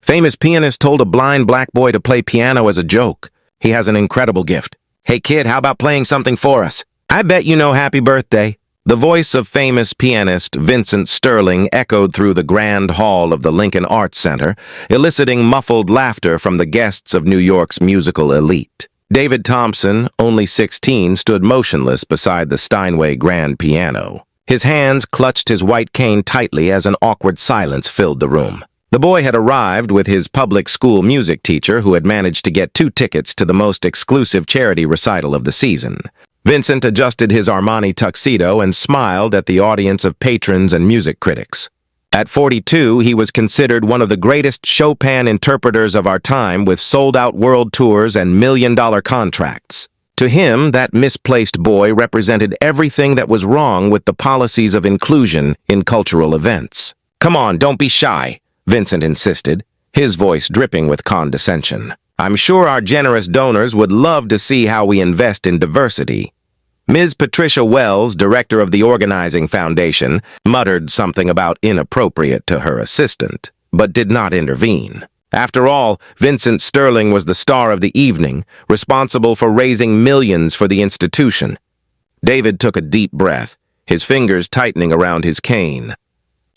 Famous pianist told a blind black boy to play piano as a joke. He has an incredible gift. Hey kid, how about playing something for us? I bet you know Happy Birthday. The voice of famous pianist Vincent Sterling echoed through the grand hall of the Lincoln Arts Center, eliciting muffled laughter from the guests of New York's musical elite. David Thompson, only 16, stood motionless beside the Steinway grand piano. His hands clutched his white cane tightly as an awkward silence filled the room. The boy had arrived with his public school music teacher who had managed to get 2 tickets to the most exclusive charity recital of the season. Vincent adjusted his Armani tuxedo and smiled at the audience of patrons and music critics. At 42, he was considered one of the greatest Chopin interpreters of our time with sold-out world tours and million-dollar contracts. To him, that misplaced boy represented everything that was wrong with the policies of inclusion in cultural events. "Come on, don't be shy," Vincent insisted, his voice dripping with condescension. "I'm sure our generous donors would love to see how we invest in diversity." Ms. Patricia Wells, director of the organizing foundation, muttered something about inappropriate to her assistant, but did not intervene. After all, Vincent Sterling was the star of the evening, responsible for raising millions for the institution. David took a deep breath, his fingers tightening around his cane.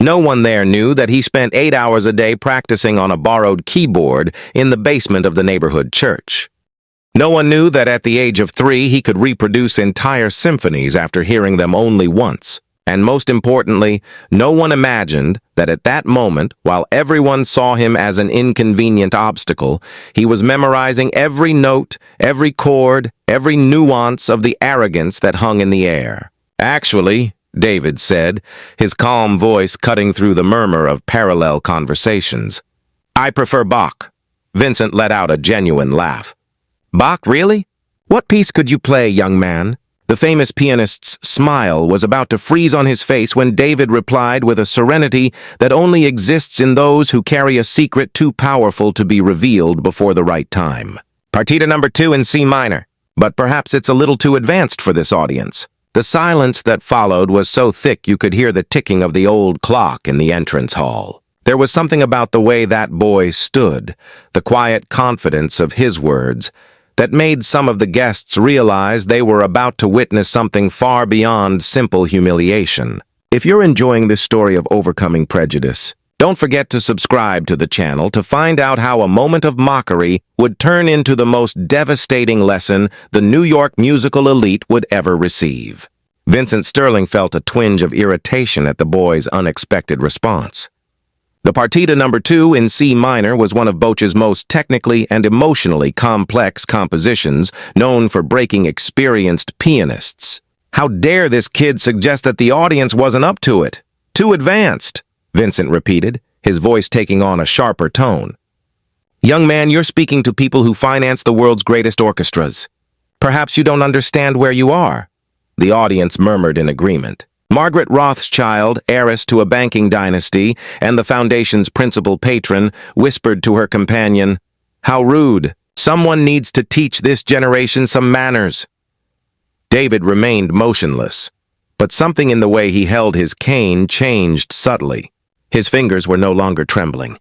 No one there knew that he spent 8 hours a day practicing on a borrowed keyboard in the basement of the neighborhood church. No one knew that at the age of 3 he could reproduce entire symphonies after hearing them only once. And most importantly, no one imagined that at that moment, while everyone saw him as an inconvenient obstacle, he was memorizing every note, every chord, every nuance of the arrogance that hung in the air. "Actually," David said, his calm voice cutting through the murmur of parallel conversations, "I prefer Bach." Vincent let out a genuine laugh. "Bach, really? What piece could you play, young man?" The famous pianist's smile was about to freeze on his face when David replied with a serenity that only exists in those who carry a secret too powerful to be revealed before the right time. "Partita number 2 in C minor, but perhaps it's a little too advanced for this audience." The silence that followed was so thick you could hear the ticking of the old clock in the entrance hall. There was something about the way that boy stood, the quiet confidence of his words, that made some of the guests realize they were about to witness something far beyond simple humiliation. If you're enjoying this story of overcoming prejudice, don't forget to subscribe to the channel to find out how a moment of mockery would turn into the most devastating lesson the New York musical elite would ever receive. Vincent Sterling felt a twinge of irritation at the boy's unexpected response. The Partita number 2 in C minor was one of Bach's most technically and emotionally complex compositions, known for breaking experienced pianists. "How dare this kid suggest that the audience wasn't up to it? Too advanced," Vincent repeated, his voice taking on a sharper tone. "Young man, you're speaking to people who finance the world's greatest orchestras. Perhaps you don't understand where you are." The audience murmured in agreement. Margaret Rothschild, heiress to a banking dynasty and the foundation's principal patron, whispered to her companion, "How rude. Someone needs to teach this generation some manners." David remained motionless, but something in the way he held his cane changed subtly. His fingers were no longer trembling.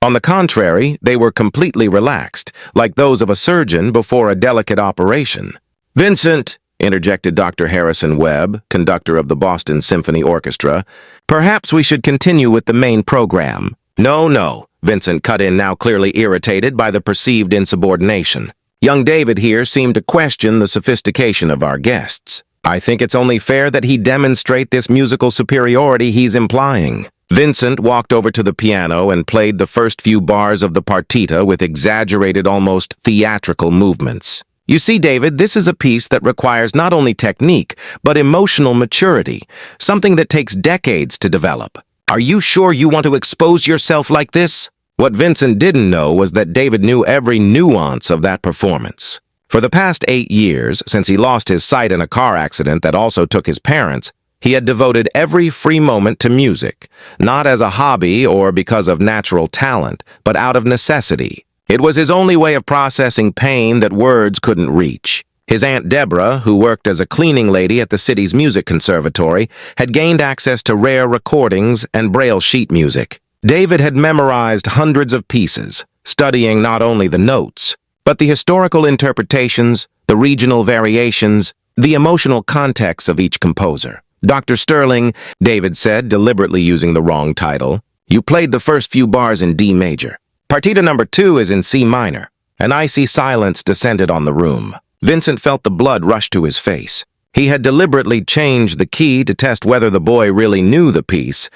On the contrary, they were completely relaxed, like those of a surgeon before a delicate operation. "Vincent," interjected Dr. Harrison Webb, conductor of the Boston Symphony Orchestra, "perhaps we should continue with the main program." No, Vincent cut in, now clearly irritated by the perceived insubordination. Young David here seemed to question the sophistication of our guests. "I think it's only fair that he demonstrate this musical superiority he's implying." Vincent walked over to the piano and played the first few bars of the partita with exaggerated, almost theatrical movements. "You see, David, this is a piece that requires not only technique, but emotional maturity, something that takes decades to develop. Are you sure you want to expose yourself like this?" What Vincent didn't know was that David knew every nuance of that performance. For the past 8 years, since he lost his sight in a car accident that also took his parents, he had devoted every free moment to music, not as a hobby or because of natural talent, but out of necessity. It was his only way of processing pain that words couldn't reach. His Aunt Deborah, who worked as a cleaning lady at the city's music conservatory, had gained access to rare recordings and Braille sheet music. David had memorized hundreds of pieces, studying not only the notes, but the historical interpretations, the regional variations, the emotional context of each composer. Dr. Sterling, David said, deliberately using the wrong title, you played the first few bars in D major. Partita number 2 is in C minor. An icy silence descended on the room. Vincent felt the blood rush to his face. He had deliberately changed the key to test whether the boy really knew the piece,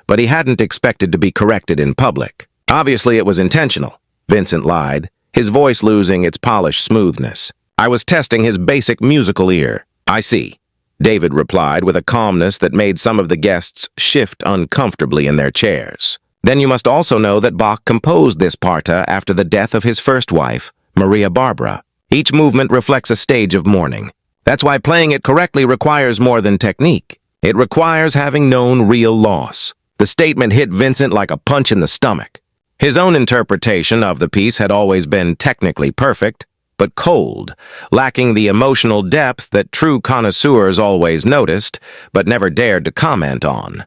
but he hadn't expected to be corrected in public. Obviously, it was intentional, Vincent lied, his voice losing its polished smoothness. I was testing his basic musical ear. I see, David replied with a calmness that made some of the guests shift uncomfortably in their chairs. Then you must also know that Bach composed this parta after the death of his first wife, Maria Barbara. Each movement reflects a stage of mourning. That's why playing it correctly requires more than technique. It requires having known real loss. The statement hit Vincent like a punch in the stomach. His own interpretation of the piece had always been technically perfect, but cold, lacking the emotional depth that true connoisseurs always noticed, but never dared to comment on.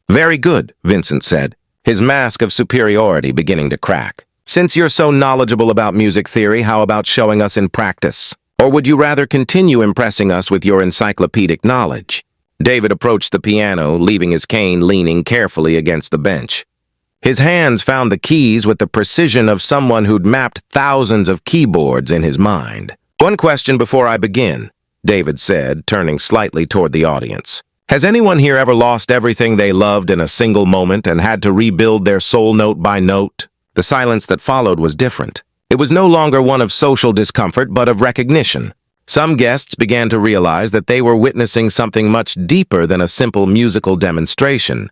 Very good, Vincent said, his mask of superiority beginning to crack. Since you're so knowledgeable about music theory, how about showing us in practice? Or would you rather continue impressing us with your encyclopedic knowledge? David approached the piano, leaving his cane leaning carefully against the bench. His hands found the keys with the precision of someone who'd mapped thousands of keyboards in his mind. One question before I begin, David said, turning slightly toward the audience. Has anyone here ever lost everything they loved in a single moment and had to rebuild their soul note by note? The silence that followed was different. It was no longer one of social discomfort, but of recognition. Some guests began to realize that they were witnessing something much deeper than a simple musical demonstration.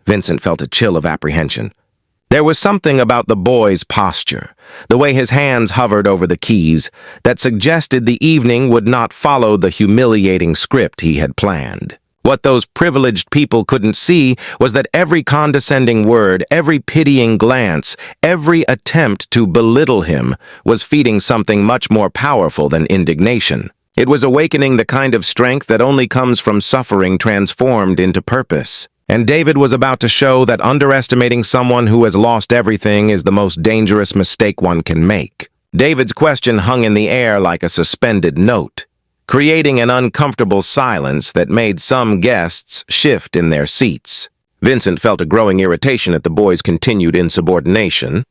Vincent felt a chill of apprehension. There was something about the boy's posture, the way his hands hovered over the keys, that suggested the evening would not follow the humiliating script he had planned. What those privileged people couldn't see was that every condescending word, every pitying glance, every attempt to belittle him was feeding something much more powerful than indignation. It was awakening the kind of strength that only comes from suffering transformed into purpose. And David was about to show that underestimating someone who has lost everything is the most dangerous mistake one can make. David's question hung in the air like a suspended note, creating an uncomfortable silence that made some guests shift in their seats. Vincent felt a growing irritation at the boy's continued insubordination.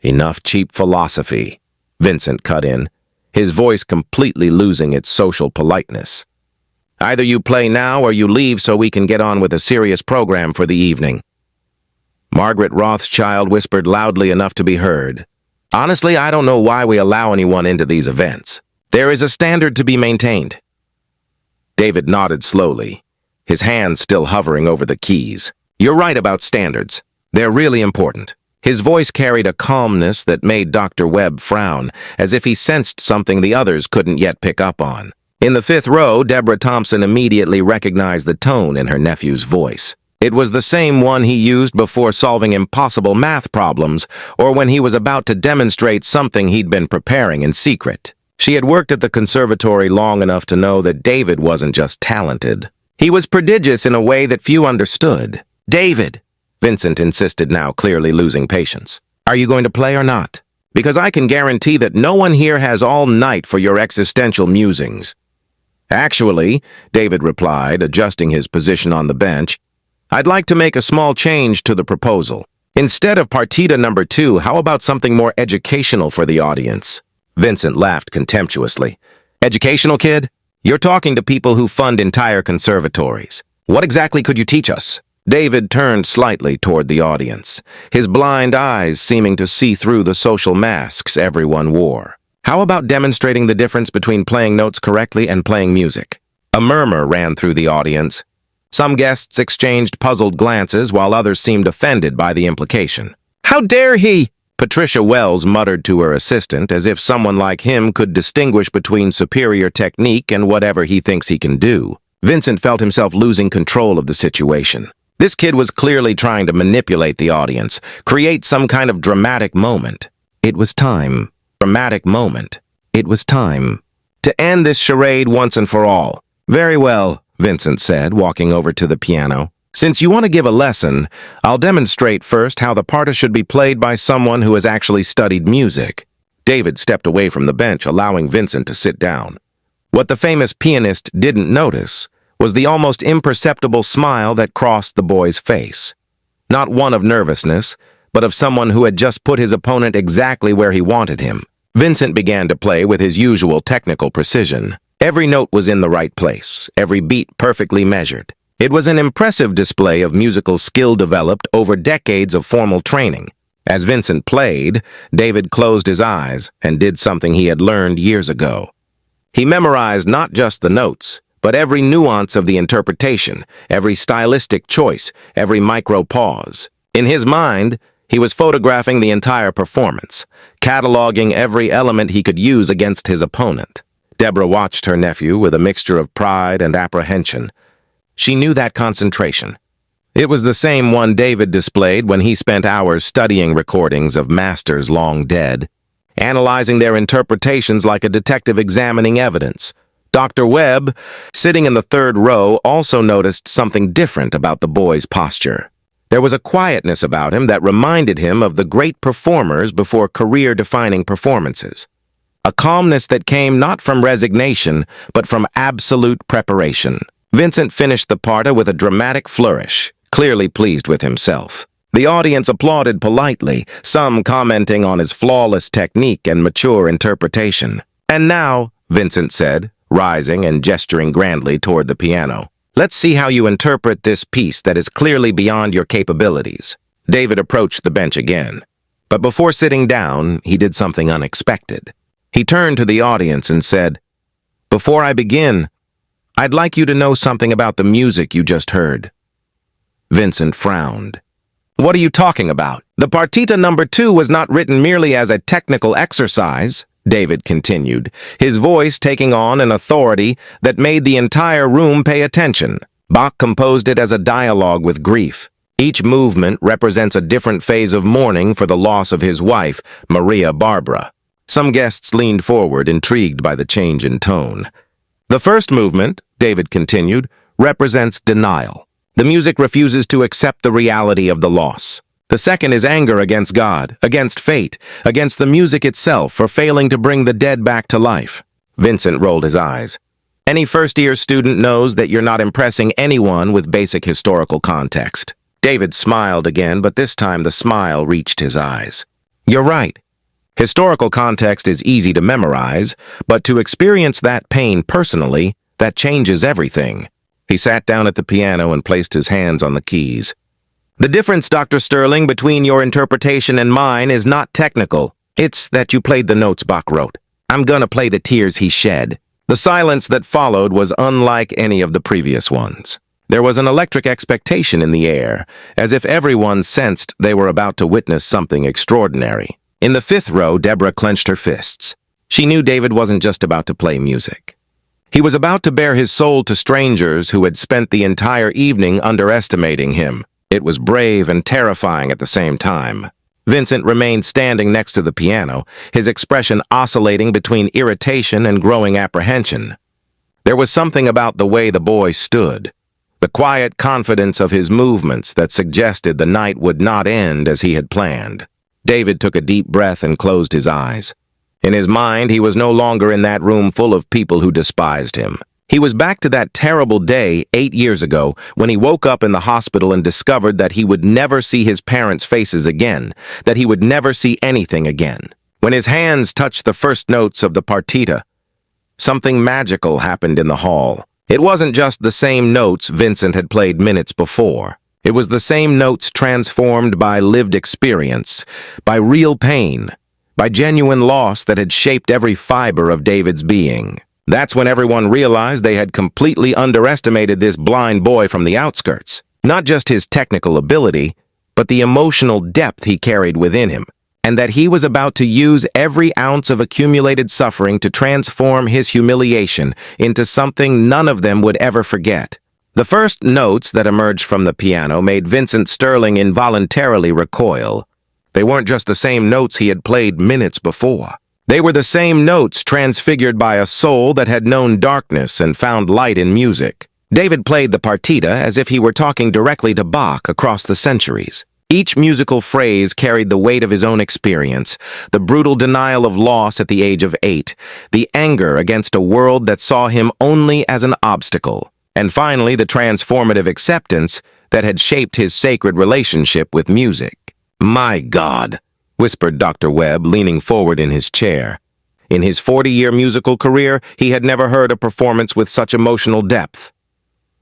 Enough cheap philosophy, Vincent cut in, his voice completely losing its social politeness. Either you play now or you leave so we can get on with a serious program for the evening. Margaret Rothschild whispered loudly enough to be heard. Honestly, I don't know why we allow anyone into these events. There is a standard to be maintained. David nodded slowly, his hands still hovering over the keys. You're right about standards. They're really important. His voice carried a calmness that made Dr. Webb frown, as if he sensed something the others couldn't yet pick up on. In the fifth row, David Thompson immediately recognized the tone in her nephew's voice. It was the same one he used before solving impossible math problems, or when he was about to demonstrate something he'd been preparing in secret. She had worked at the conservatory long enough to know that David wasn't just talented. He was prodigious in a way that few understood. David, Vincent insisted, now clearly losing patience. Are you going to play or not? Because I can guarantee that no one here has all night for your existential musings. Actually, David replied, adjusting his position on the bench, I'd like to make a small change to the proposal. Instead of partita number 2, how about something more educational for the audience? Vincent laughed contemptuously. Educational, kid? You're talking to people who fund entire conservatories. What exactly could you teach us? David turned slightly toward the audience, his blind eyes seeming to see through the social masks everyone wore. How about demonstrating the difference between playing notes correctly and playing music? A murmur ran through the audience. Some guests exchanged puzzled glances while others seemed offended by the implication. How dare he? Patricia Wells muttered to her assistant, as if someone like him could distinguish between superior technique and whatever he thinks he can do. Vincent felt himself losing control of the situation. This kid was clearly trying to manipulate the audience, create some kind of dramatic moment. It was time. Dramatic moment. It was time to end this charade once and for all. Very well, Vincent said, walking over to the piano. Since you want to give a lesson, I'll demonstrate first how the parta should be played by someone who has actually studied music. David stepped away from the bench, allowing Vincent to sit down. What the famous pianist didn't notice was the almost imperceptible smile that crossed the boy's face. Not one of nervousness, but of someone who had just put his opponent exactly where he wanted him. Vincent began to play with his usual technical precision. Every note was in the right place, every beat perfectly measured. It was an impressive display of musical skill developed over decades of formal training. As Vincent played, David closed his eyes and did something he had learned years ago. He memorized not just the notes, but every nuance of the interpretation, every stylistic choice, every micro-pause. In his mind, he was photographing the entire performance, cataloging every element he could use against his opponent. Deborah watched her nephew with a mixture of pride and apprehension. She knew that concentration. It was the same one David displayed when he spent hours studying recordings of masters long dead, analyzing their interpretations like a detective examining evidence. Dr. Webb, sitting in the third row, also noticed something different about the boy's posture. There was a quietness about him that reminded him of the great performers before career-defining performances. A calmness that came not from resignation, but from absolute preparation. Vincent finished the parta with a dramatic flourish, clearly pleased with himself. The audience applauded politely, some commenting on his flawless technique and mature interpretation. "And now," Vincent said, rising and gesturing grandly toward the piano, "let's see how you interpret this piece that is clearly beyond your capabilities." David approached the bench again. But before sitting down, he did something unexpected. He turned to the audience and said, "Before I begin, I'd like you to know something about the music you just heard." Vincent frowned. "What are you talking about? The partita number 2 was not written merely as a technical exercise," David continued, his voice taking on an authority that made the entire room pay attention. "Bach composed it as a dialogue with grief. Each movement represents a different phase of mourning for the loss of his wife, Maria Barbara." Some guests leaned forward, intrigued by the change in tone. "The first movement," David continued, "represents denial. The music refuses to accept the reality of the loss. The second is anger against God, against fate, against the music itself for failing to bring the dead back to life." Vincent rolled his eyes. "Any first-year student knows that you're not impressing anyone with basic historical context." David smiled again, but this time the smile reached his eyes. "You're right. Historical context is easy to memorize, but to experience that pain personally, that changes everything." He sat down at the piano and placed his hands on the keys. "The difference, Dr. Sterling, between your interpretation and mine is not technical. It's that you played the notes Bach wrote. I'm gonna play the tears he shed." The silence that followed was unlike any of the previous ones. There was an electric expectation in the air, as if everyone sensed they were about to witness something extraordinary. In the fifth row, Deborah clenched her fists. She knew David wasn't just about to play music. He was about to bare his soul to strangers who had spent the entire evening underestimating him. It was brave and terrifying at the same time. Vincent remained standing next to the piano, his expression oscillating between irritation and growing apprehension. There was something about the way the boy stood, the quiet confidence of his movements that suggested the night would not end as he had planned. David took a deep breath and closed his eyes. In his mind, he was no longer in that room full of people who despised him. He was back to that terrible day 8 years ago when he woke up in the hospital and discovered that he would never see his parents' faces again, that he would never see anything again. When his hands touched the first notes of the partita, something magical happened in the hall. It wasn't just the same notes Vincent had played minutes before. It was the same notes transformed by lived experience, by real pain, by genuine loss that had shaped every fiber of David's being. That's when everyone realized they had completely underestimated this blind boy from the outskirts. Not just his technical ability, but the emotional depth he carried within him, and that he was about to use every ounce of accumulated suffering to transform his humiliation into something none of them would ever forget. The first notes that emerged from the piano made Vincent Sterling involuntarily recoil. They weren't just the same notes he had played minutes before. They were the same notes transfigured by a soul that had known darkness and found light in music. David played the partita as if he were talking directly to Bach across the centuries. Each musical phrase carried the weight of his own experience, the brutal denial of loss at the age of 8, the anger against a world that saw him only as an obstacle, and finally the transformative acceptance that had shaped his sacred relationship with music. "My God," whispered Dr. Webb, leaning forward in his chair. In his 40-year musical career, he had never heard a performance with such emotional depth.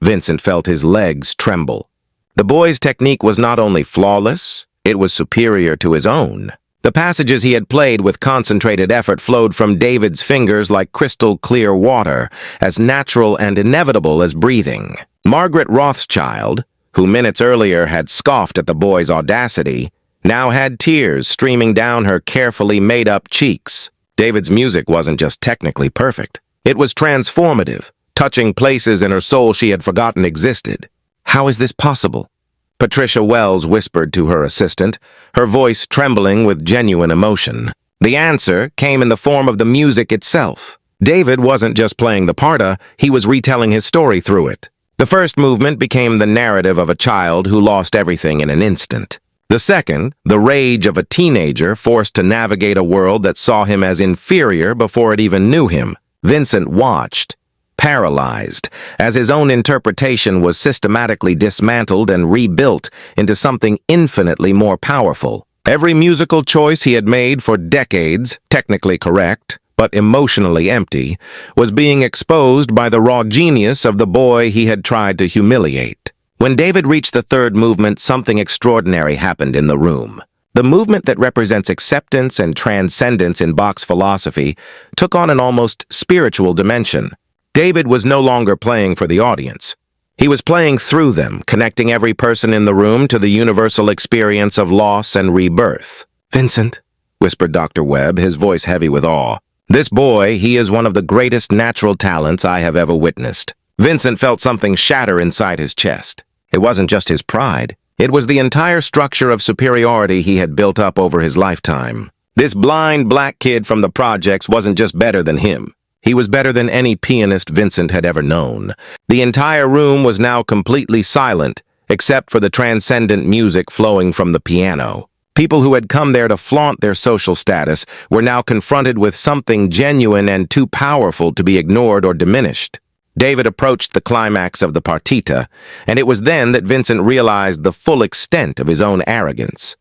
Vincent felt his legs tremble. The boy's technique was not only flawless, it was superior to his own. The passages he had played with concentrated effort flowed from David's fingers like crystal-clear water, as natural and inevitable as breathing. Margaret Rothschild, who minutes earlier had scoffed at the boy's audacity, now had tears streaming down her carefully made-up cheeks. David's music wasn't just technically perfect. It was transformative, touching places in her soul she had forgotten existed. "How is this possible?" Patricia Wells whispered to her assistant, her voice trembling with genuine emotion. The answer came in the form of the music itself. David wasn't just playing the parta, he was retelling his story through it. The first movement became the narrative of a child who lost everything in an instant. The second, the rage of a teenager forced to navigate a world that saw him as inferior before it even knew him. Vincent watched, paralyzed, as his own interpretation was systematically dismantled and rebuilt into something infinitely more powerful. Every musical choice he had made for decades, technically correct, but emotionally empty, was being exposed by the raw genius of the boy he had tried to humiliate. When David reached the third movement, something extraordinary happened in the room. The movement that represents acceptance and transcendence in Bach's philosophy took on an almost spiritual dimension. David was no longer playing for the audience. He was playing through them, connecting every person in the room to the universal experience of loss and rebirth. "Vincent," whispered Dr. Webb, his voice heavy with awe. "This boy, he is one of the greatest natural talents I have ever witnessed." Vincent felt something shatter inside his chest. It wasn't just his pride. It was the entire structure of superiority he had built up over his lifetime. This blind black kid from the projects wasn't just better than him. He was better than any pianist Vincent had ever known. The entire room was now completely silent, except for the transcendent music flowing from the piano. People who had come there to flaunt their social status were now confronted with something genuine and too powerful to be ignored or diminished. David approached the climax of the partita, and it was then that Vincent realized the full extent of his own arrogance.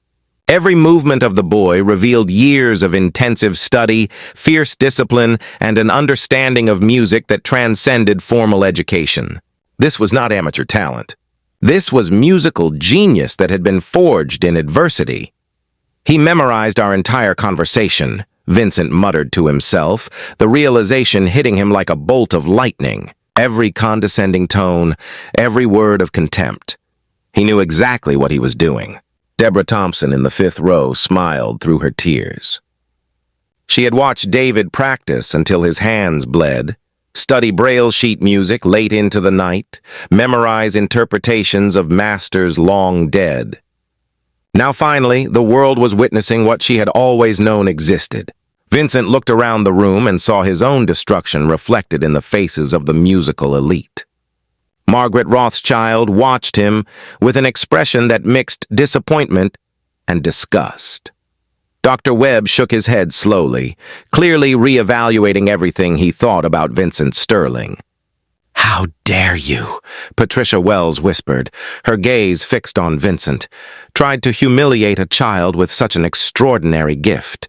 Every movement of the boy revealed years of intensive study, fierce discipline, and an understanding of music that transcended formal education. This was not amateur talent. This was musical genius that had been forged in adversity. "He memorized our entire conversation," Vincent muttered to himself, the realization hitting him like a bolt of lightning. Every condescending tone, every word of contempt. He knew exactly what he was doing. Deborah Thompson in the 5th row smiled through her tears. She had watched David practice until his hands bled, study Braille sheet music late into the night, memorize interpretations of masters long dead. Now finally, the world was witnessing what she had always known existed. Vincent looked around the room and saw his own destruction reflected in the faces of the musical elite. Margaret Rothschild watched him with an expression that mixed disappointment and disgust. Dr. Webb shook his head slowly, clearly reevaluating everything he thought about Vincent Sterling. "How dare you?" Patricia Wells whispered, her gaze fixed on Vincent. "Tried to humiliate a child with such an extraordinary gift."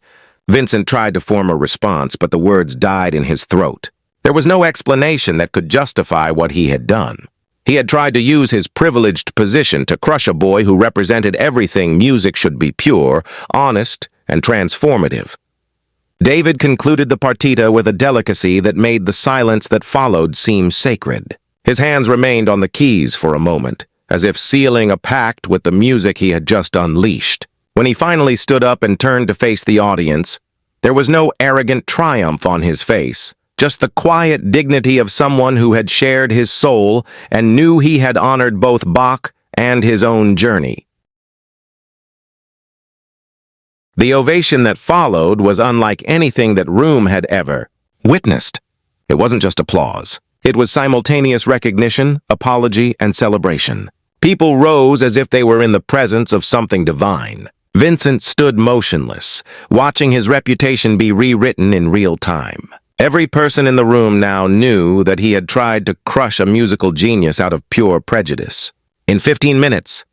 Vincent tried to form a response, but the words died in his throat. There was no explanation that could justify what he had done. He had tried to use his privileged position to crush a boy who represented everything music should be: pure, honest, and transformative. David concluded the partita with a delicacy that made the silence that followed seem sacred. His hands remained on the keys for a moment, as if sealing a pact with the music he had just unleashed. When he finally stood up and turned to face the audience, there was no arrogant triumph on his face, just the quiet dignity of someone who had shared his soul and knew he had honored both Bach and his own journey. The ovation that followed was unlike anything that room had ever witnessed. It wasn't just applause. It was simultaneous recognition, apology, and celebration. People rose as if they were in the presence of something divine. Vincent stood motionless, watching his reputation be rewritten in real time. Every person in the room now knew that he had tried to crush a musical genius out of pure prejudice. In 15 minutes,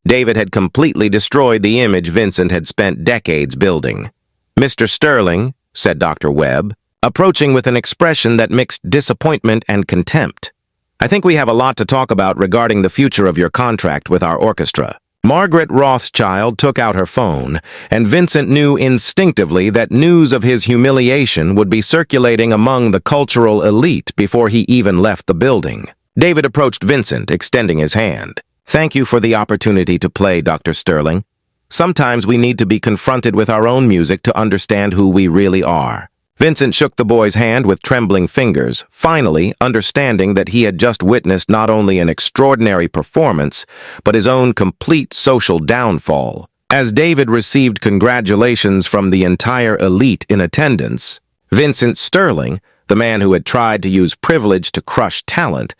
David had completely destroyed the image Vincent had spent decades building. "Mr. Sterling," said Dr. Webb, approaching with an expression that mixed disappointment and contempt, "I think we have a lot to talk about regarding the future of your contract with our orchestra." Margaret Rothschild took out her phone, and Vincent knew instinctively that news of his humiliation would be circulating among the cultural elite before he even left the building. David approached Vincent, extending his hand. "Thank you for the opportunity to play, Dr. Sterling. Sometimes we need to be confronted with our own music to understand who we really are." Vincent shook the boy's hand with trembling fingers, finally understanding that he had just witnessed not only an extraordinary performance, but his own complete social downfall. As David received congratulations from the entire elite in attendance, Vincent Sterling, the man who had tried to use privilege to crush talent,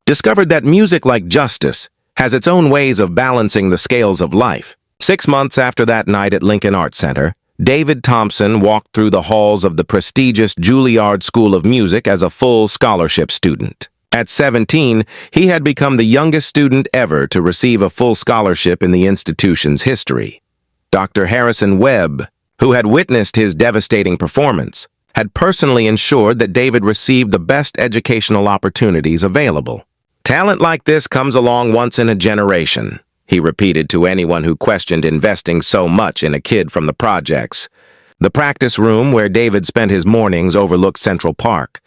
discovered that music, like justice, has its own ways of balancing the scales of life. 6 months after that night at Lincoln Arts Center, David Thompson walked through the halls of the prestigious Juilliard School of Music as a full scholarship student. At 17, he had become the youngest student ever to receive a full scholarship in the institution's history. Dr. Harrison Webb, who had witnessed his devastating performance, had personally ensured that David received the best educational opportunities available. "Talent like this comes along once in a generation," he repeated to anyone who questioned investing so much in a kid from the projects. The practice room where David spent his mornings overlooked Central Park,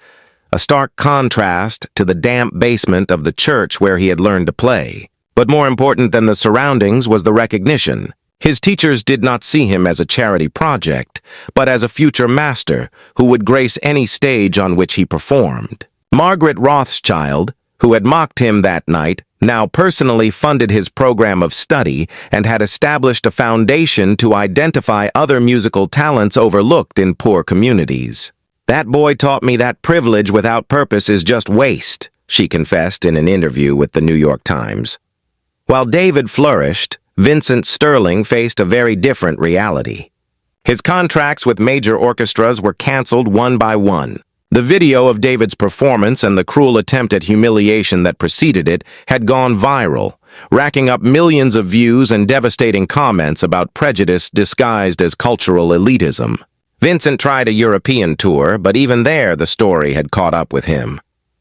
a stark contrast to the damp basement of the church where he had learned to play. But more important than the surroundings was the recognition. His teachers did not see him as a charity project, but as a future master who would grace any stage on which he performed. Margaret Rothschild, who had mocked him that night, now personally funded his program of study and had established a foundation to identify other musical talents overlooked in poor communities. "That boy taught me that privilege without purpose is just waste," she confessed in an interview with the New York Times. While David flourished, Vincent Sterling faced a very different reality. His contracts with major orchestras were canceled one by one. The video of David's performance and the cruel attempt at humiliation that preceded it had gone viral, racking up millions of views and devastating comments about prejudice disguised as cultural elitism. Vincent tried a European tour, but even there the story had caught up with him.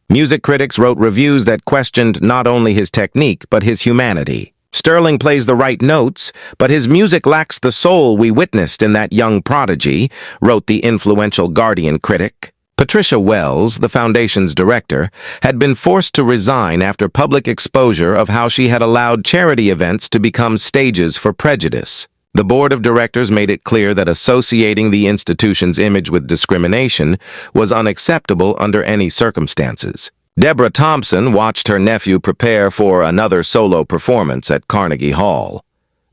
Music critics wrote reviews that questioned not only his technique, but his humanity. "Sterling plays the right notes, but his music lacks the soul we witnessed in that young prodigy," wrote the influential Guardian critic. Patricia Wells, the foundation's director, had been forced to resign after public exposure of how she had allowed charity events to become stages for prejudice. The board of directors made it clear that associating the institution's image with discrimination was unacceptable under any circumstances. Deborah Thompson watched her nephew prepare for another solo performance at Carnegie Hall.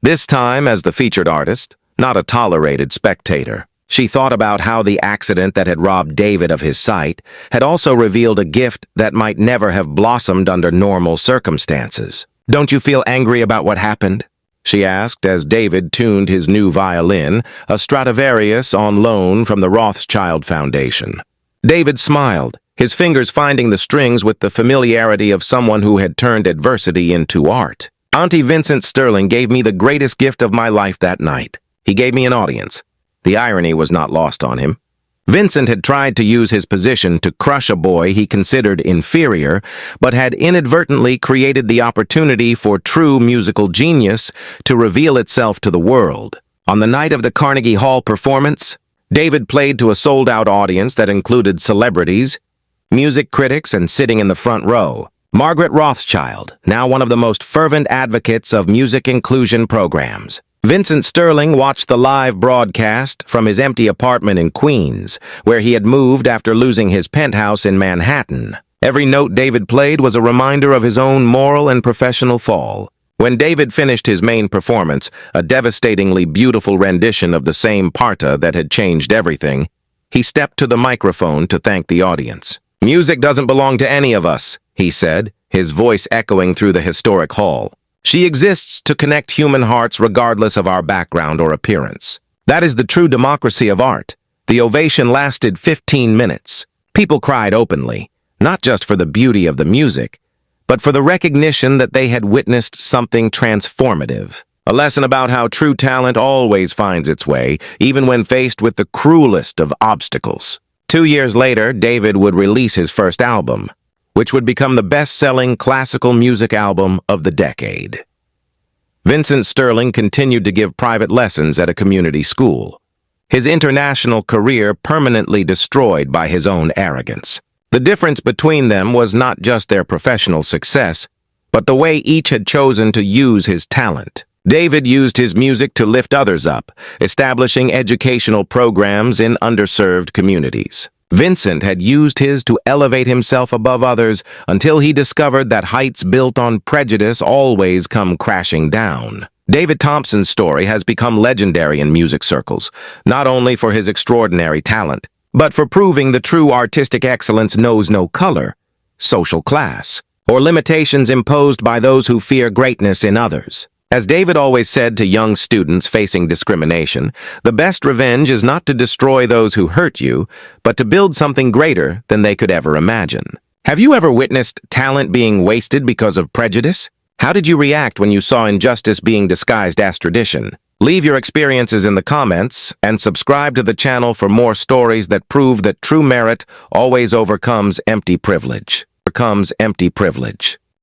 This time as the featured artist, not a tolerated spectator. She thought about how the accident that had robbed David of his sight had also revealed a gift that might never have blossomed under normal circumstances. "Don't you feel angry about what happened?" she asked as David tuned his new violin, a Stradivarius on loan from the Rothschild Foundation. David smiled, his fingers finding the strings with the familiarity of someone who had turned adversity into art. "Auntie Vincent Sterling gave me the greatest gift of my life that night. He gave me an audience." The irony was not lost on him. Vincent had tried to use his position to crush a boy he considered inferior, but had inadvertently created the opportunity for true musical genius to reveal itself to the world. On the night of the Carnegie Hall performance, David played to a sold-out audience that included celebrities, music critics, and sitting in the front row, Margaret Rothschild, now one of the most fervent advocates of music inclusion programs. Vincent Sterling watched the live broadcast from his empty apartment in Queens, where he had moved after losing his penthouse in Manhattan. Every note David played was a reminder of his own moral and professional fall. When David finished his main performance, a devastatingly beautiful rendition of the same parta that had changed everything, he stepped to the microphone to thank the audience. Music doesn't belong to any of us, he said, his voice echoing through the historic hall. She exists to connect human hearts regardless of our background or appearance. That is the true democracy of art. The ovation lasted 15 minutes. People cried openly, not just for the beauty of the music, but for the recognition that they had witnessed something transformative. A lesson about how true talent always finds its way, even when faced with the cruelest of obstacles. 2 years later, David would release his first album, which would become the best-selling classical music album of the decade. Vincent Sterling continued to give private lessons at a community school, his international career permanently destroyed by his own arrogance. The difference between them was not just their professional success, but the way each had chosen to use his talent. David used his music to lift others up, establishing educational programs in underserved communities. Vincent had used his to elevate himself above others until he discovered that heights built on prejudice always come crashing down. David Thompson's story has become legendary in music circles, not only for his extraordinary talent, but for proving the true artistic excellence knows no color, social class, or limitations imposed by those who fear greatness in others. As David always said to young students facing discrimination, the best revenge is not to destroy those who hurt you, but to build something greater than they could ever imagine. Have you ever witnessed talent being wasted because of prejudice? How did you react when you saw injustice being disguised as tradition? Leave your experiences in the comments and subscribe to the channel for more stories that prove that true merit always overcomes empty privilege.